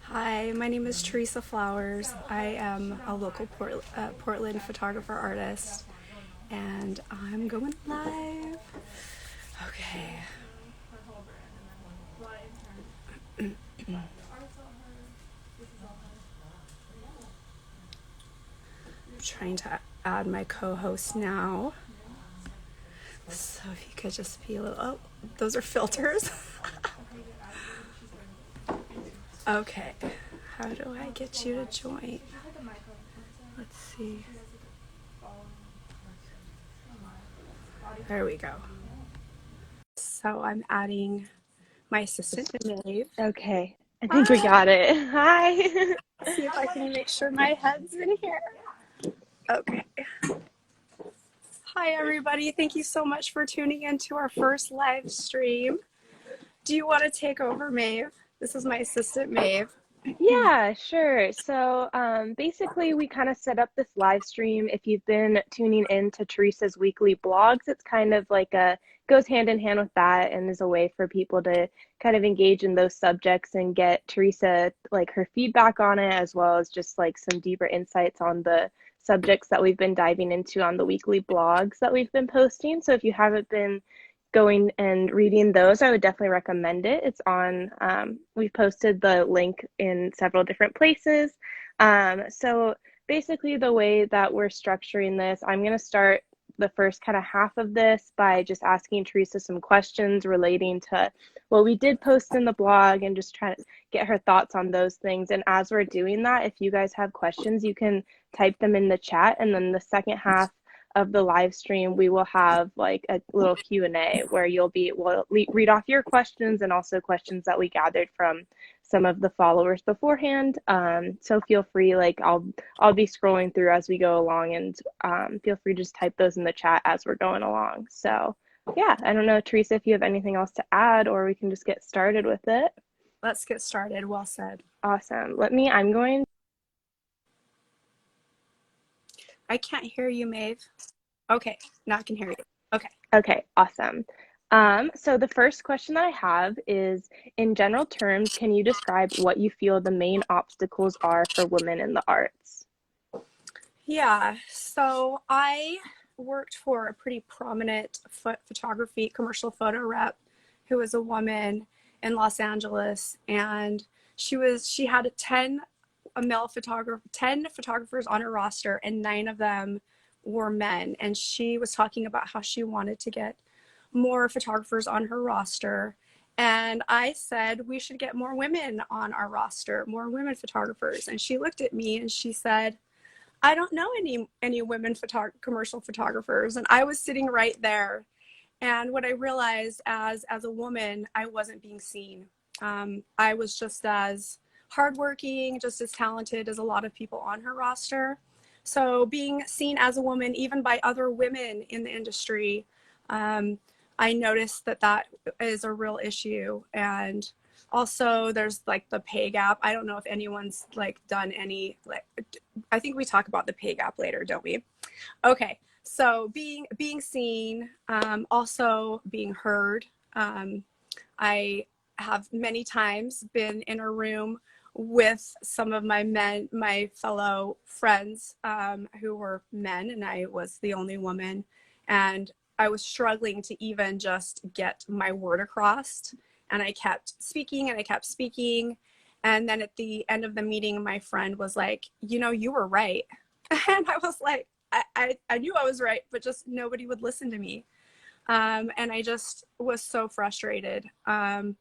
Hi, my name is Teresa Flowers. I am a local Portland photographer artist, and I'm going live. Okay. I'm trying to add my co-host now. So if you could just be a little, oh, those are filters. Okay. How do I get you to join? Let's see. There we go. So I'm adding my assistant, Maeve. Okay, I think we Hi. got it. Hi. See if I can make sure my head's in here. Okay. Hi, everybody. Thank you so much for tuning in to our first live stream. Do you want to take over, Maeve? This is my assistant, Maeve. Yeah, sure. So basically, we kind of set up this live stream. If you've been tuning in to Teresa's weekly blogs, it's kind of like goes hand in hand with that and is a way for people to kind of engage in those subjects and get Teresa like her feedback on it, as well as just like some deeper insights on the subjects that we've been diving into on the weekly blogs that we've been posting. So if you haven't been going and reading those, I would definitely recommend it. It's on, we've posted the link in several different places. So basically, the way that we're structuring this, I'm going to start the first kind of half of this by just asking Teresa some questions relating to what we did post in the blog and just try to get her thoughts on those things. And as we're doing that, if you guys have questions, you can type them in the chat. And then the second half of the live stream, we will have like a little Q&A where we'll read off your questions and also questions that we gathered from some of the followers beforehand. So feel free, like I'll be scrolling through as we go along, and feel free to just type those in the chat as we're going along. So yeah, I don't know, Teresa, if you have anything else to add, or we can just get started with it. Let's get started. Well said. Awesome. I can't hear you, Maeve. Okay, now I can hear you. Okay. Okay, awesome. So the first question that I have is, in general terms, can you describe what you feel the main obstacles are for women in the arts? Yeah, so I worked for a pretty prominent photography commercial photo rep who was a woman in Los Angeles, and she had 10 photographers on her roster, and 9 of them were men. And she was talking about how she wanted to get more photographers on her roster. And I said, we should get more women on our roster, more women photographers. And she looked at me and she said, I don't know any women commercial photographers. And I was sitting right there. And what I realized as a woman, I wasn't being seen. I was just as hardworking, just as talented as a lot of people on her roster. So being seen as a woman, even by other women in the industry, I noticed that is a real issue. And also there's like the pay gap. I don't know if anyone's like done any, like, I think we talk about the pay gap later, don't we? Okay. So being seen, also being heard. I have many times been in a room with some of my fellow friends, who were men, and I was the only woman, and I was struggling to even just get my word across. And I kept speaking and I kept speaking. And then at the end of the meeting, my friend was like, you were right. And I was like, I knew I was right, but just nobody would listen to me. And I just was so frustrated. And,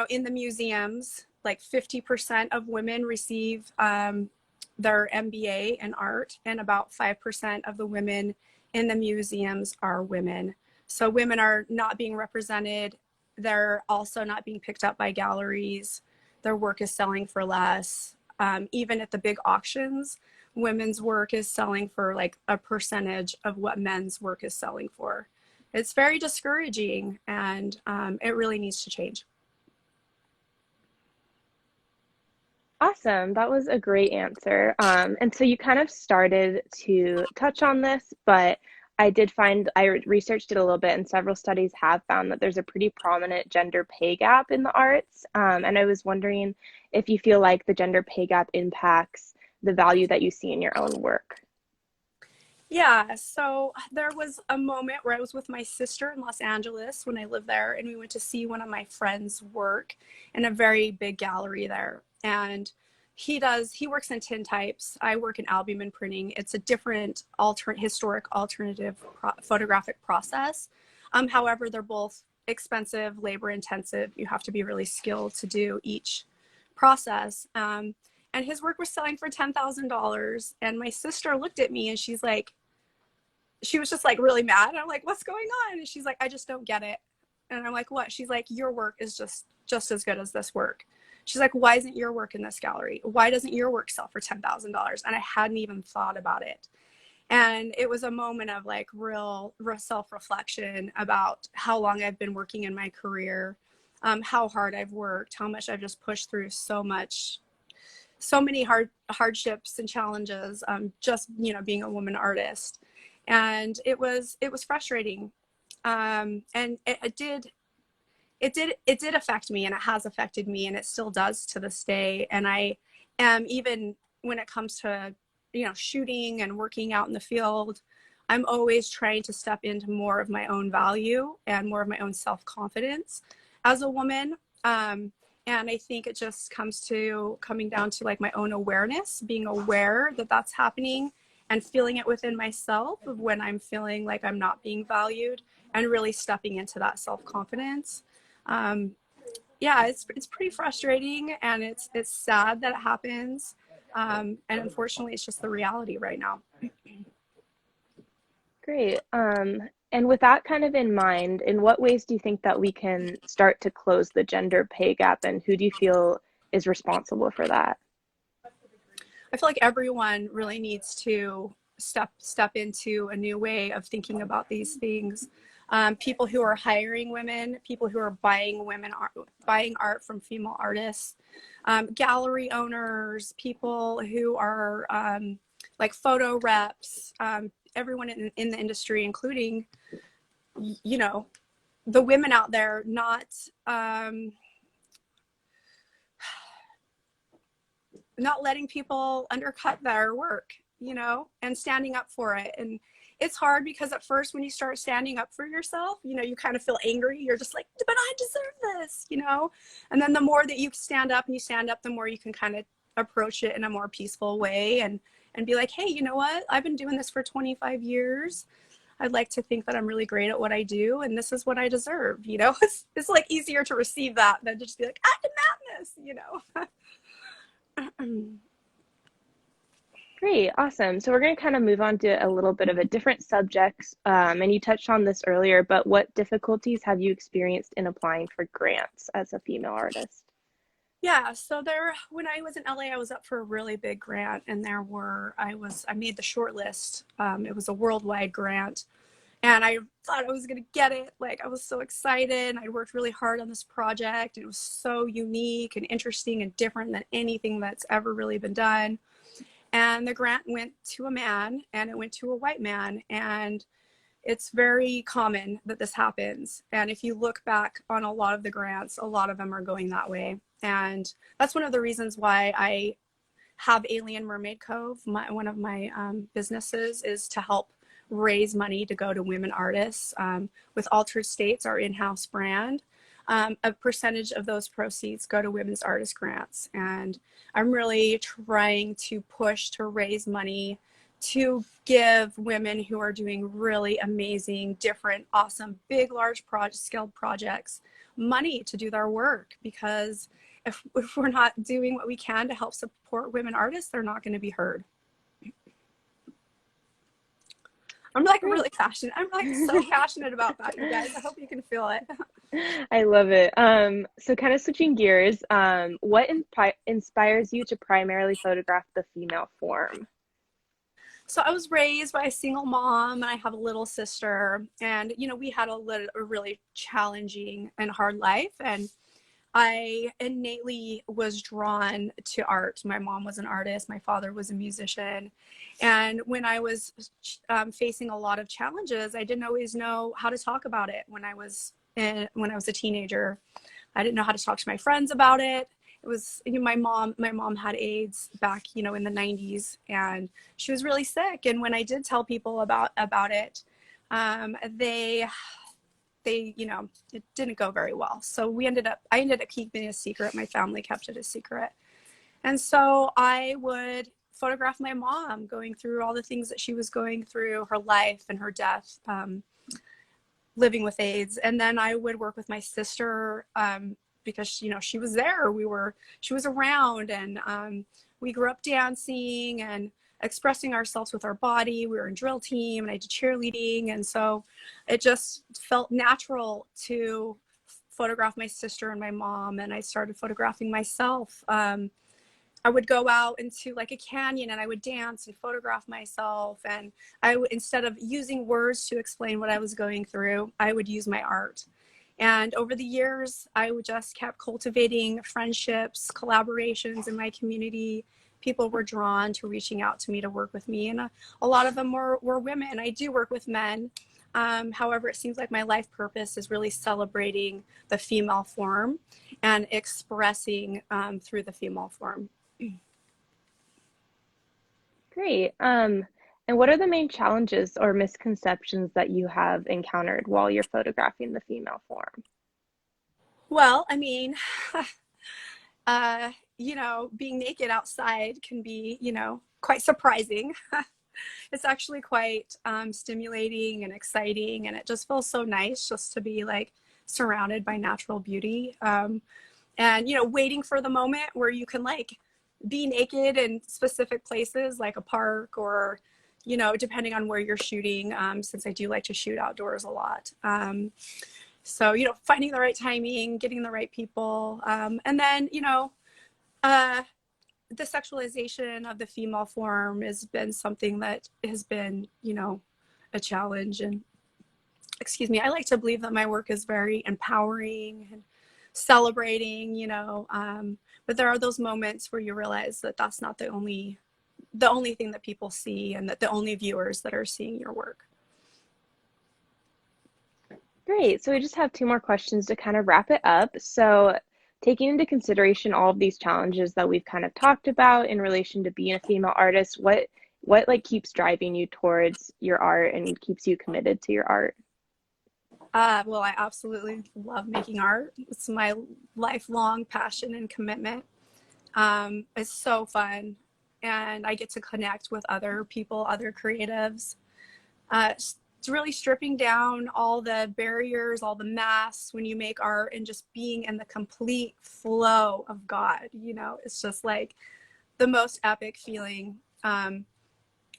in the museums, like 50% of women receive their MBA in art, and about 5% of the women in the museums are women. So women are not being represented. They're also not being picked up by galleries. Their work is selling for less. Even at the big auctions, women's work is selling for like a percentage of what men's work is selling for. It's very discouraging, and it really needs to change. Awesome. That was a great answer. And so you kind of started to touch on this, but I did find, I researched it a little bit, and several studies have found that there's a pretty prominent gender pay gap in the arts. And I was wondering if you feel like the gender pay gap impacts the value that you see in your own work. Yeah, so there was a moment where I was with my sister in Los Angeles when I lived there, and we went to see one of my friends work in a very big gallery there. And he works in tintypes. I work in albumin printing. It's a different historic alternative photographic process. However, they're both expensive, labor intensive. You have to be really skilled to do each process. And his work was selling for $10,000. And my sister looked at me and she was just like really mad. And I'm like, what's going on? And she's like, I just don't get it. And I'm like, what? She's like, your work is just as good as this work. She's like, why isn't your work in this gallery? Why doesn't your work sell for $10,000? And I hadn't even thought about it. And it was a moment of like real self-reflection about how long I've been working in my career, how hard I've worked, how much I've just pushed through so many hardships and challenges, just, being a woman artist. And it was frustrating. And it did affect me, and it has affected me, and it still does to this day. And I am, even when it comes to, shooting and working out in the field, I'm always trying to step into more of my own value and more of my own self-confidence as a woman. And I think it just coming down to like my own awareness, being aware that that's happening and feeling it within myself of when I'm feeling like I'm not being valued, and really stepping into that self-confidence. Yeah, it's pretty frustrating, and it's sad that it happens. And unfortunately, it's just the reality right now. Great. And with that kind of in mind, in what ways do you think that we can start to close the gender pay gap, and who do you feel is responsible for that? I feel like everyone really needs to step into a new way of thinking about these things. People who are hiring women, people who are buying art from female artists, gallery owners, people who are like photo reps, everyone in the industry, including, the women out there, not letting people undercut their work, and standing up for it. And it's hard because at first, when you start standing up for yourself, you kind of feel angry. You're just like, but I deserve this, and then the more that you stand up, the more you can kind of approach it in a more peaceful way, and be like, hey, you know what? I've been doing this for 25 years. I'd like to think that I'm really great at what I do, and this is what I deserve. It's like easier to receive that than to just be like, I demand this. Great, awesome. So we're going to kind of move on to a little bit of a different subject. And you touched on this earlier, but what difficulties have you experienced in applying for grants as a female artist? Yeah, so when I was in LA, I was up for a really big grant, and I made the short list. It was a worldwide grant, and I thought I was gonna get it. Like, I was so excited. I worked really hard on this project. It was so unique and interesting and different than anything that's ever really been done. And the grant went to a man, and it went to a white man, and it's very common that this happens. And if you look back on a lot of the grants, a lot of them are going that way. And that's one of the reasons why I have Alien Mermaid Cove. One of my businesses is to help raise money to go to women artists. With Altered States, our in-house brand, a percentage of those proceeds go to women's artist grants. And I'm really trying to push to raise money to give women who are doing really amazing, different, awesome, big, large scaled projects money to do their work. Because if we're not doing what we can to help support women artists, they're not going to be heard. I'm like really passionate. I'm like so passionate about that, you guys. I hope you can feel it. I love it. So kind of switching gears, what inspires you to primarily photograph the female form? So I was raised by a single mom, and I have a little sister, and we had a really challenging and hard life. And I innately was drawn to art. My mom was an artist. My father was a musician. And when I was facing a lot of challenges, I didn't always know how to talk about it when I was a teenager. I didn't know how to talk to my friends about it. It was, you know, my mom had AIDS back, you know, in the 90s, and she was really sick. And when I did tell people about it, they you know, it didn't go very well. So I ended up keeping it a secret. My family kept it a secret. And so I would photograph my mom going through all the things that she was going through, her life and her death, living with AIDS. And then I would work with my sister, because, you know, she was there. She was around, and we grew up dancing and expressing ourselves with our body. We were in drill team, and I did cheerleading. And so it just felt natural to photograph my sister and my mom. And I started photographing myself. I would go out into like a canyon, and I would dance and photograph myself. And instead of using words to explain what I was going through, I would use my art. And over the years, I would just kept cultivating friendships, collaborations in my community. People were drawn to reaching out to me to work with me. And a lot of them were women. I do work with men. However, it seems like my life purpose is really celebrating the female form and expressing through the female form. Great. And what are the main challenges or misconceptions that you have encountered while you're photographing the female form? Well, I mean, you know, being naked outside can be, you know, quite surprising. It's actually quite stimulating and exciting, and it just feels so nice just to be like surrounded by natural beauty. And, you know, waiting for the moment where you can like be naked in specific places like a park, or, you know, depending on where you're shooting, since I do like to shoot outdoors a lot. So, you know, finding the right timing, getting the right people, and then, you know, uh, the sexualization of the female form has been something that has been, you know, a challenge. And excuse me, I like to believe that my work is very empowering and celebrating, you know, but there are those moments where you realize that that's not the only thing that people see, and that the only viewers that are seeing your work. Great. So we just have two more questions to kind of wrap it up. So taking into consideration all of these challenges that we've kind of talked about in relation to being a female artist, what like keeps driving you towards your art and keeps you committed to your art? Well, I absolutely love making art. It's my lifelong passion and commitment. It's so fun, and I get to connect with other people, other creatives. It's really stripping down all the barriers, all the masks when you make art, and just being in the complete flow of God. You know, it's just like the most epic feeling.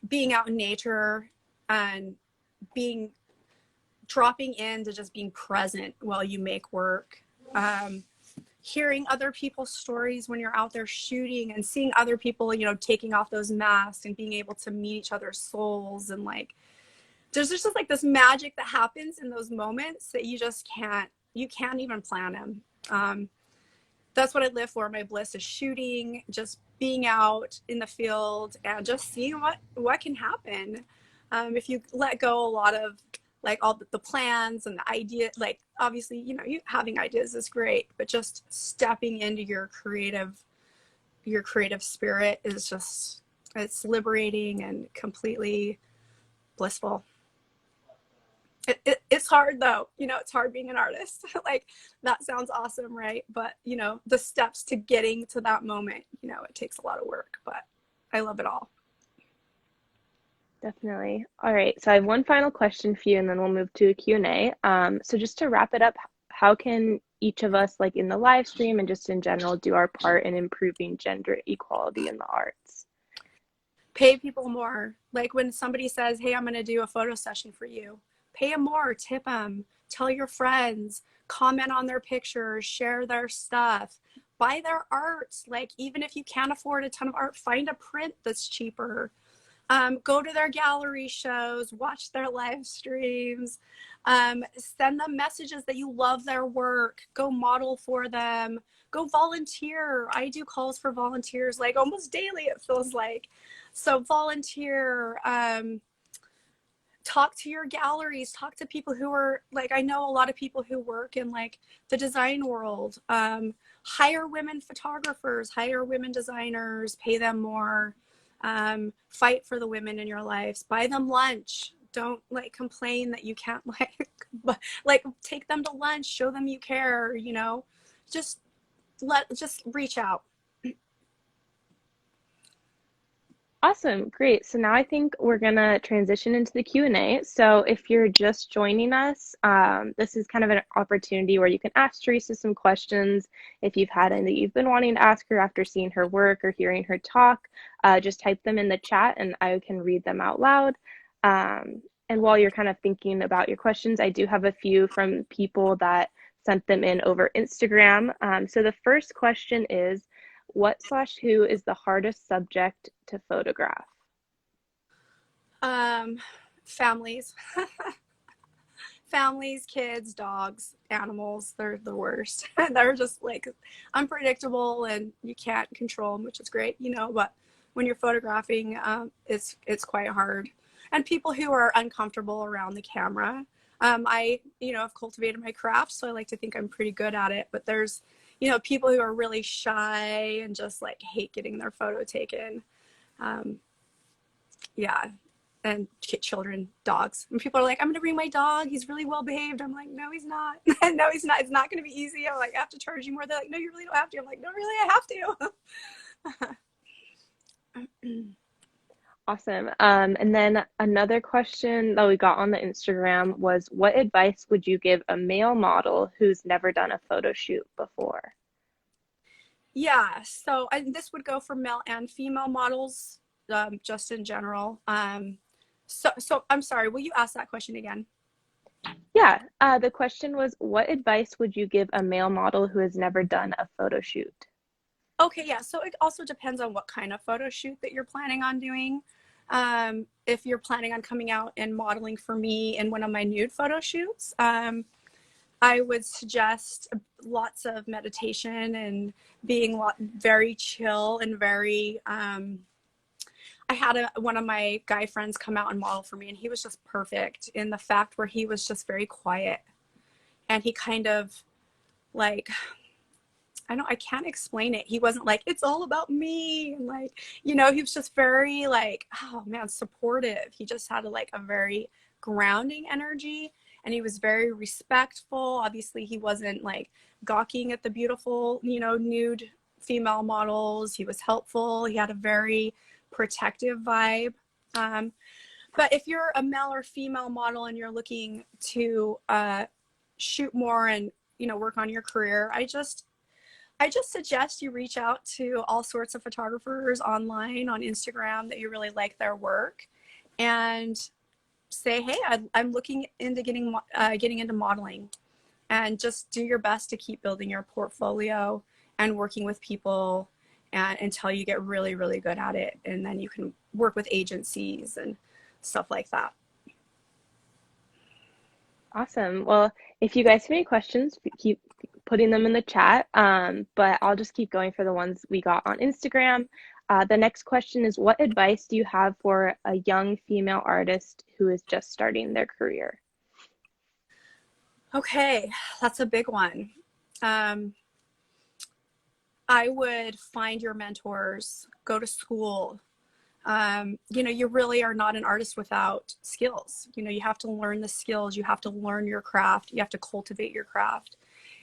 Being out in nature and being dropping into just being present while you make work. Hearing other people's stories when you're out there shooting, and seeing other people, you know, taking off those masks and being able to meet each other's souls. And like, there's just like this magic that happens in those moments that you can't even plan them. That's what I live for. My bliss is shooting, just being out in the field and just seeing what can happen. If you let go a lot of like all the plans and the idea, like obviously, you know, you having ideas is great, but just stepping into your creative spirit is just, it's liberating and completely blissful. It's hard though, you know, it's hard being an artist. Like, that sounds awesome, right? But, you know, the steps to getting to that moment, you know, it takes a lot of work, but I love it all. Definitely. All right. So I have one final question for you, and then we'll move to a Q&A. So just to wrap it up, how can each of us, like in the live stream and just in general, do our part in improving gender equality in the arts? Pay people more. Like when somebody says, hey, I'm going to do a photo session for you, pay them more, tip them, tell your friends, comment on their pictures, share their stuff, buy their art. Like, even if you can't afford a ton of art, find a print that's cheaper. Go to their gallery shows, watch their live streams, send them messages that you love their work, go model for them, go volunteer. I do calls for volunteers like almost daily, it feels like. So volunteer, talk to your galleries, talk to people who are like, I know a lot of people who work in like the design world. Hire women photographers, hire women designers, pay them more. Fight for the women in your lives, buy them lunch. Don't like complain that you can't like take them to lunch, show them you care, you know, just just reach out. Awesome, great. So now I think we're gonna transition into the Q&A. So if you're just joining us, this is kind of an opportunity where you can ask Teresa some questions. If you've had any that you've been wanting to ask her after seeing her work or hearing her talk, just type them in the chat and I can read them out loud. And while you're kind of thinking about your questions, I do have a few from people that sent them in over Instagram. So the first question is, what/who is the hardest subject to photograph? Families. Families, kids, dogs, animals, they're the worst. They're just like unpredictable and you can't control them, which is great, you know, but when you're photographing, it's quite hard. And people who are uncomfortable around the camera. I, you know, have cultivated my craft, so I like to think I'm pretty good at it, but there's, you know, people who are really shy and just like hate getting their photo taken. Yeah. And children, dogs. And people are like, I'm going to bring my dog. He's really well behaved. I'm like, no, he's not. No, he's not. It's not going to be easy. I'm like, I have to charge you more. They're like, no, you really don't have to. I'm like, no, really, I have to. Awesome. And then another question that we got on the Instagram was, what advice would you give a male model who's never done a photo shoot before? Yeah. So this would go for male and female models, just in general. So I'm sorry, will you ask that question again? Yeah, the question was, what advice would you give a male model who has never done a photo shoot? Okay, yeah. So it also depends on what kind of photo shoot that you're planning on doing. If you're planning on coming out and modeling for me in one of my nude photo shoots, I would suggest lots of meditation and being very chill and very. I had one of my guy friends come out and model for me, and he was just perfect in the fact where he was just very quiet, and he kind of like I can't explain it. He wasn't like, it's all about me. And like, you know, he was just very like, oh man, supportive. He just had like a very grounding energy and he was very respectful. Obviously, he wasn't like gawking at the beautiful, you know, nude female models. He was helpful. He had a very protective vibe. But if you're a male or female model and you're looking to shoot more and, you know, work on your career, I just suggest you reach out to all sorts of photographers online on Instagram that you really like their work and say, hey, I'm looking into getting into modeling, and just do your best to keep building your portfolio and working with people until you get really, really good at it. And then you can work with agencies and stuff like that. Awesome. Well, if you guys have any questions, keep putting them in the chat, but I'll just keep going for the ones we got on Instagram. The next question is, what advice do you have for a young female artist who is just starting their career? Okay, that's a big one. I would find your mentors, go to school. You know, you really are not an artist without skills. You know, you have to learn the skills, you have to learn your craft, you have to cultivate your craft,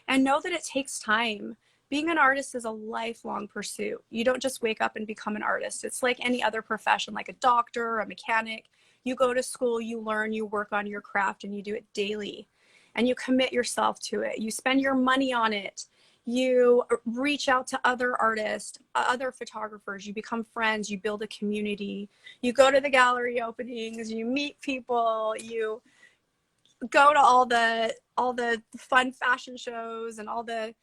and know that it takes time. Being an artist is a lifelong pursuit. You don't just wake up and become an artist. It's like any other profession, like a doctor, a mechanic. You go to school, you learn, you work on your craft, and you do it daily. And you commit yourself to it. You spend your money on it. You reach out to other artists, other photographers. You become friends. You build a community. You go to the gallery openings. You meet people. You go to all the fun fashion shows and all the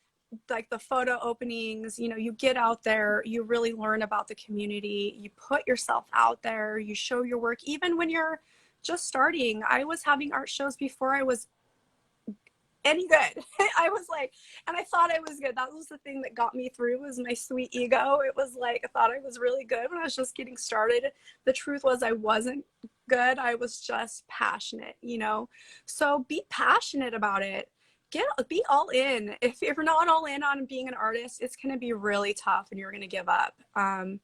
like the photo openings, you know, you get out there, you really learn about the community, you put yourself out there, you show your work. Even when you're just starting, I was having art shows before I was any good. I was like, and I thought I was good. That was the thing that got me through, was my sweet ego. It was like, I thought I was really good when I was just getting started. The truth was I wasn't good. I was just passionate, you know? So be passionate about it. Be all in. If you're not all in on being an artist, it's going to be really tough and you're going to give up. And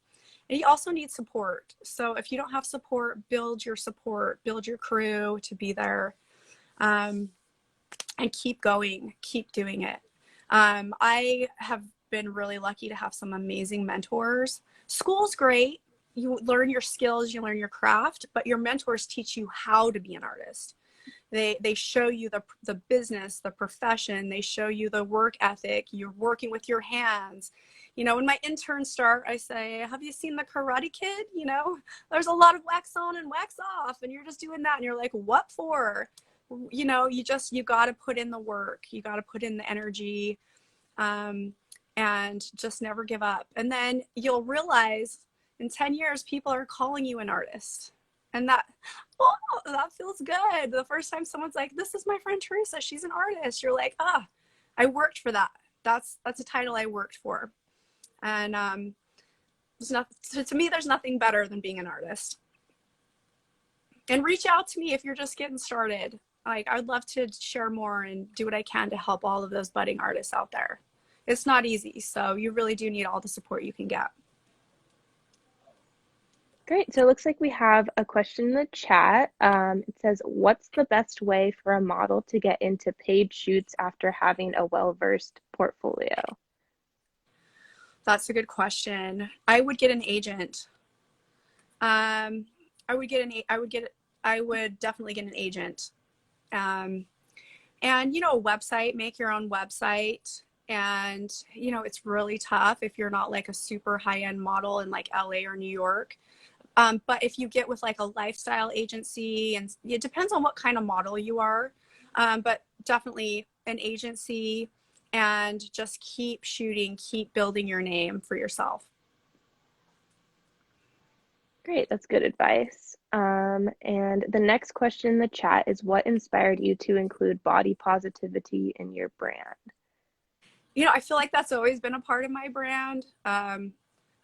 you also need support. So if you don't have support, build your support, build your crew to be there. Um, and keep going, keep doing it. I have been really lucky to have some amazing mentors. School's great. You learn your skills, you learn your craft, but your mentors teach you how to be an artist. They show you the business, the profession. They show you the work ethic. You're working with your hands. You know, when my interns start, I say, have you seen the Karate Kid? You know, there's a lot of wax on and wax off, and you're just doing that. And you're like, what for? You know, you got to put in the work. You got to put in the energy, and just never give up. And then you'll realize in 10 years, people are calling you an artist. And oh, that feels good. The first time someone's like, this is my friend Teresa, she's an artist. You're like, I worked for that. That's a title I worked for. And to me, there's nothing better than being an artist. And reach out to me if you're just getting started. Like, I'd love to share more and do what I can to help all of those budding artists out there. It's not easy, so you really do need all the support you can get. Great. So it looks like we have a question in the chat. It says, what's the best way for a model to get into paid shoots after having a well-versed portfolio? That's a good question. I would get an agent. I would definitely get an agent. And, you know, a website, make your own website. And, you know, it's really tough if you're not like a super high-end model in like LA or New York. But if you get with like a lifestyle agency, and it depends on what kind of model you are, but definitely an agency, and just keep shooting, keep building your name for yourself. Great, that's good advice. And the next question in the chat is, what inspired you to include body positivity in your brand? You know, I feel like that's always been a part of my brand.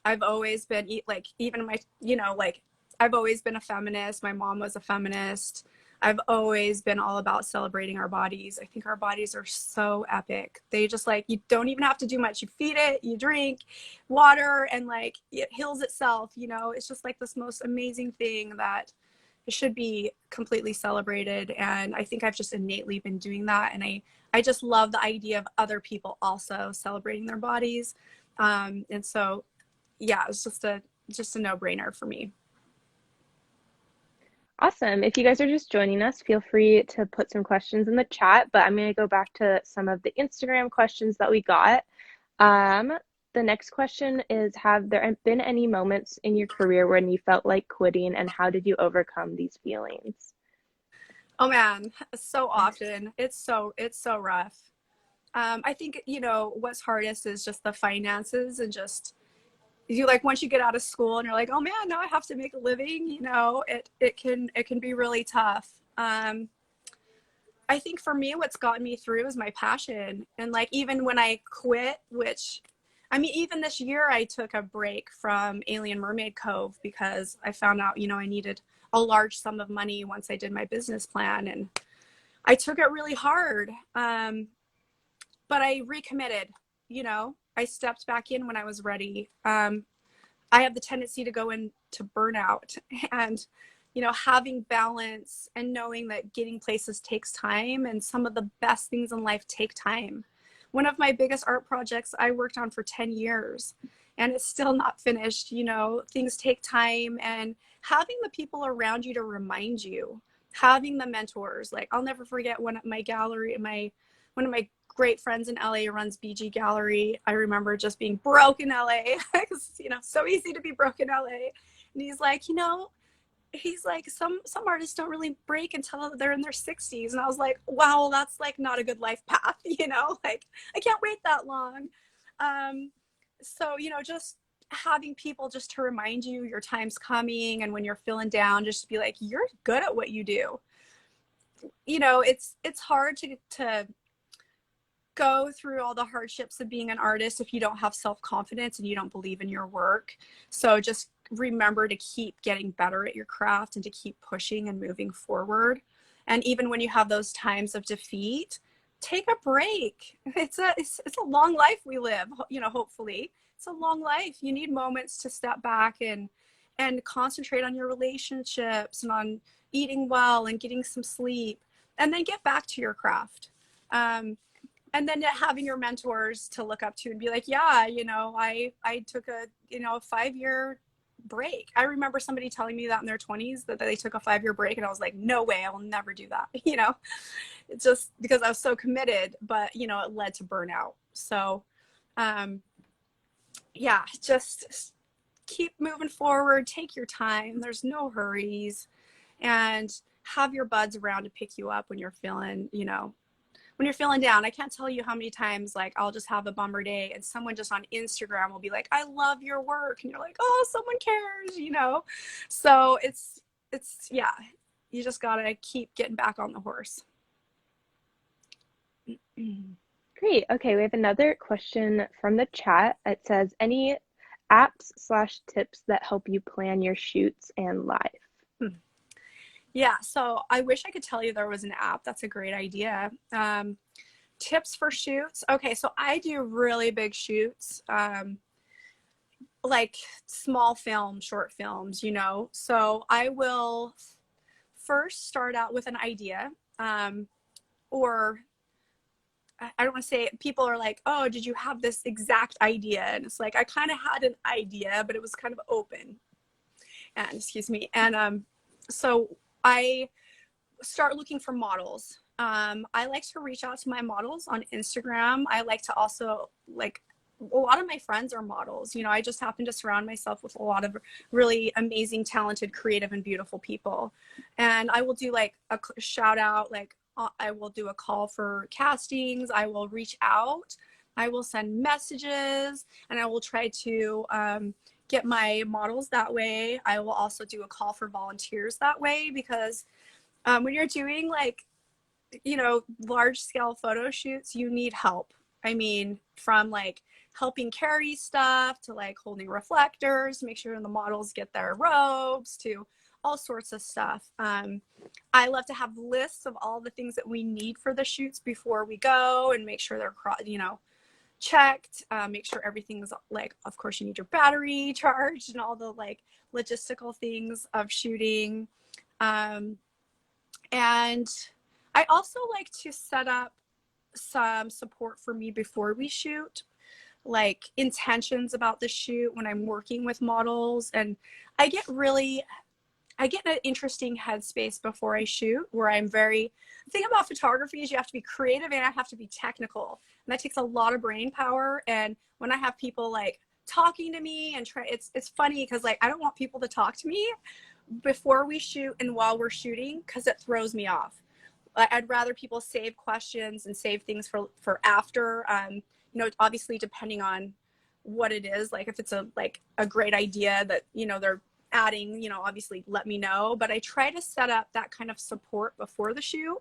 I've always been like, even my, you know, like I've always been a feminist. My mom was a feminist. I've always been all about celebrating our bodies. I think our bodies are so epic. They just like, you don't even have to do much. You feed it, you drink water, and like it heals itself. You know, it's just like this most amazing thing that it should be completely celebrated. And I think I've just innately been doing that. And I just love the idea of other people also celebrating their bodies. And so, yeah, it's just a no-brainer for me. Awesome. If you guys are just joining us, feel free to put some questions in the chat, but I'm going to go back to some of the Instagram questions that we got. The next question is, have there been any moments in your career when you felt like quitting, and how did you overcome these feelings? Oh man, so often. It's so rough. I think, you know, what's hardest is just the finances, and just you like once you get out of school and you're like, oh man, now I have to make a living, you know, it can be really tough. I think for me, what's gotten me through is my passion. And like, even when I quit, which I mean, even this year I took a break from Alien Mermaid Cove because I found out, you know, I needed a large sum of money once I did my business plan, and I took it really hard. But I recommitted, you know, I stepped back in when I was ready. I have the tendency to go into burnout, and, you know, having balance and knowing that getting places takes time, and some of the best things in life take time. One of my biggest art projects I worked on for 10 years, and it's still not finished. You know, things take time, and having the people around you to remind you, having the mentors. Like, I'll never forget one of my great friends in LA runs BG Gallery. I remember just being broke in LA because, you know, so easy to be broke in LA. And he's like, you know, he's like, some artists don't really break until they're in their 60s. And I was like, wow, that's like not a good life path, you know, like I can't wait that long. um so, you know, just having people just to remind you your time's coming, and when you're feeling down, just be like, you're good at what you do. You know, it's hard to go through all the hardships of being an artist if you don't have self-confidence and you don't believe in your work. So just remember to keep getting better at your craft and to keep pushing and moving forward. And even when you have those times of defeat, take a break. It's a long life we live, you know, hopefully. It's a long life. You need moments to step back and concentrate on your relationships and on eating well and getting some sleep, and then get back to your craft. And then having your mentors to look up to and be like, yeah, you know, I took a, you know, a 5 year break. I remember somebody telling me that in their 20s that they took a 5 year break, and I was like, no way, I will never do that. You know, it's just because I was so committed, but you know, it led to burnout. So um yeah, just keep moving forward, take your time, there's no hurries, and have your buds around to pick you up when you're feeling, you know, when you're feeling down. I can't tell you how many times like I'll just have a bummer day and someone just on Instagram will be like, I love your work. And you're like, oh, someone cares, you know? So yeah, you just gotta keep getting back on the horse. Great. Okay, we have another question from the chat. It says, any apps slash tips that help you plan your shoots and live? Yeah, so I wish I could tell you there was an app. That's a great idea. Tips for shoots. Okay, so I do really big shoots, like small film, short films, you know. So I will first start out with an idea, or I don't want to say it. People are like, oh, did you have this exact idea? And it's like, I kind of had an idea, but it was kind of open. And excuse me. And so I start looking for models. I like to reach out to my models on Instagram. I like to also, like, a lot of my friends are models. You know, I just happen to surround myself with a lot of really amazing, talented, creative, and beautiful people. And I will do like a shout out, like, I will do a call for castings. I will reach out. I will send messages, and I will try to get my models that way. I will also do a call for volunteers that way, because when you're doing like, you know, large scale photo shoots, you need help. I mean, from like helping carry stuff to like holding reflectors, make sure the models get their robes, to all sorts of stuff. I love to have lists of all the things that we need for the shoots before we go, and make sure they're, you know, checked. Make sure everything's like, of course, you need your battery charged and all the like logistical things of shooting. Um, and I also like to set up some support for me before we shoot, like intentions about the shoot when I'm working with models. And I get really, I get in an interesting headspace before I shoot, where I'm very, the thing about photography is you have to be creative and I have to be technical. And that takes a lot of brain power. And when I have people like talking to me and try, it's funny because like I don't want people to talk to me before we shoot and while we're shooting, because it throws me off. I'd rather people save questions and save things for after. You know, obviously depending on what it is, like if it's a like a great idea that, you know, they're adding, you know, obviously let me know. But I try to set up that kind of support before the shoot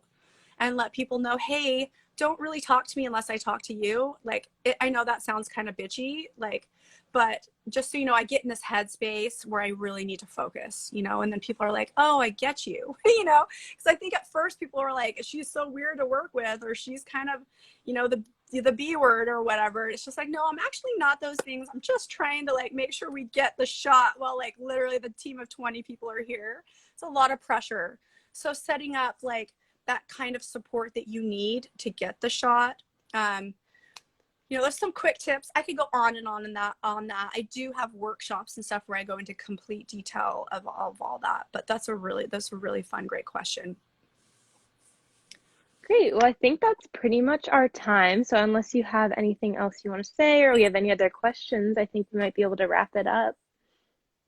and let people know, hey, don't really talk to me unless I talk to you. Like, I know that sounds kind of bitchy, like, but just so you know, I get in this headspace where I really need to focus, you know, and then people are like, oh, I get you, you know, because I think at first people are like, she's so weird to work with, or she's kind of, you know, the B word or whatever. It's just like, no, I'm actually not those things. I'm just trying to like make sure we get the shot while like literally the team of 20 people are here. It's a lot of pressure. So setting up like that kind of support that you need to get the shot. You know, there's some quick tips. I could go on and on on that. I do have workshops and stuff where I go into complete detail of all that. But that's a really fun, great question. Great. Well, I think that's pretty much our time. So unless you have anything else you want to say, or we have any other questions, I think we might be able to wrap it up.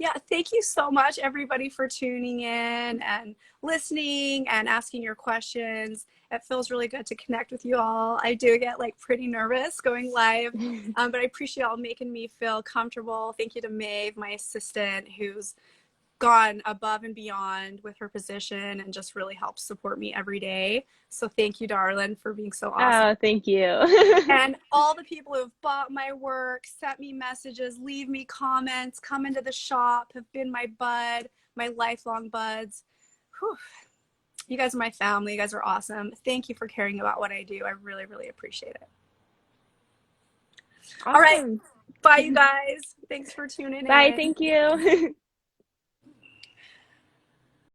Yeah, thank you so much, everybody, for tuning in and listening and asking your questions. It feels really good to connect with you all. I do get like pretty nervous going live, but I appreciate y'all making me feel comfortable. Thank you to Maeve, my assistant, who's gone above and beyond with her position and just really helps support me every day. So thank you, darling, for being so awesome. Oh, thank you. And all the people who have bought my work, sent me messages, leave me comments, come into the shop, have been my bud, my lifelong buds. Whew. You guys are my family. You guys are awesome. Thank you for caring about what I do. I really, really appreciate it. All right. Awesome. Bye, you guys. Thanks for tuning Bye, in. thank you.